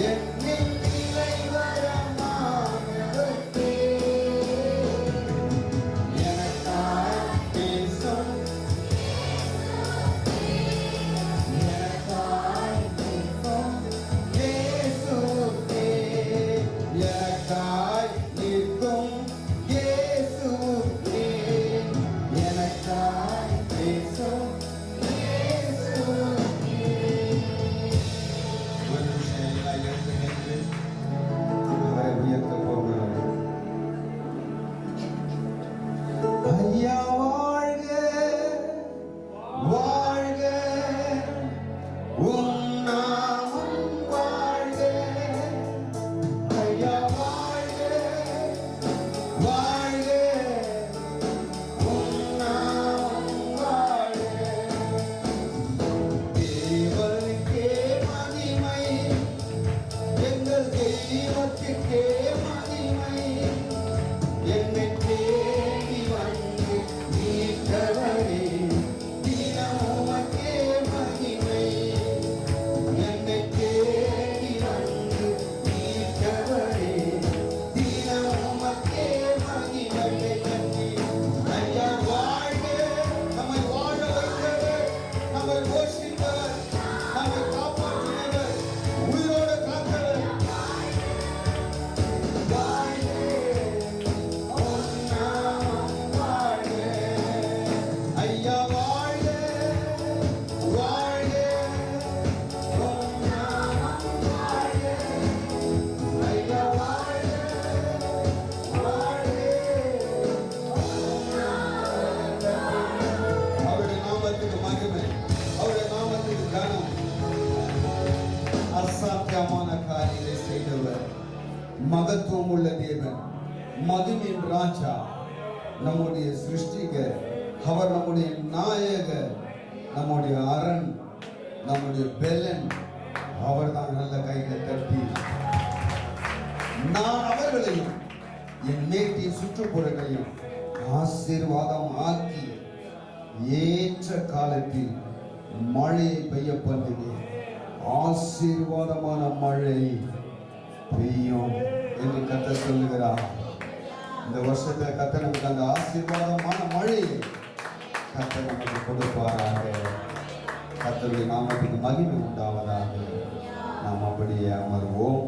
என்னில் நிலை வரமானவர்க்கே எனக்காய் பேசும் எனக்காய் பேசும் இயேசுவே எனக்காய் நிற்கும் இயேசுவே எனக்காய் பேசும் ஐயா வாழ்க வாழ்க உம் நாமம் வாழ்க ஐயா வாழ்க வாழ்க உம் நாமம் வாழ்க தேவனுக்கே மகிமை எங்கள் தெய்வத்துக்கே மகிமை என்னை தேடி வந்து மீட்டவரே தினம் உமக்கே மகிமை என்னை தேடி வந்து மீட்டவரே தினம் உமக்கே மகிமை ஐயா வாழ்க நம்மை வாழ வைத்தவர் நம்மை போஷித்தவர் நம்மை காப்பாற்றினவர் உயிரோடு காத்தவர் ஐயா வாழ்க வாழ்க உம் நாமம் வாழ்க ஐயா வாழ்க வாழ்க அவருடைய நாமத்துக்கு மகிமை அவருடைய நாமத்துக்கு கனம் அசாத்தியமான காரியங்களை செய்தவர் மகத்துவம் உள்ள தேவன் மகிமையின் ராஜா நம்முடைய சிருஷ்டிகர் அவர் நம்முடைய நாயகர் நம்முடைய அரண் நம்முடைய பெலன் அவர் தான் நல்ல கைகளை தட்டி நான் அவர்களையும் என் மேட்டின் சுற்றுப்புறங்களையும் ஆசீர்வாதம் ஆக்கி ஏற்ற காலத்தில் மழையை பெய்ய பண்ணுவேன் ஆசீர்வாதமான மழை பெய்யும் என்று கர்த்தர் சொல்லுகிறார். இந்த வருஷத்துல கர்த்தர் நமக்கு அந்த ஆசீர்வாதமான மழையை கர்த்தர் நமக்கு கொடுப்பாராக. கர்த்தருடைய நாமத்துக்கு மகிமை உண்டாவதாக. நாம் அப்படியே அமர்வோம்.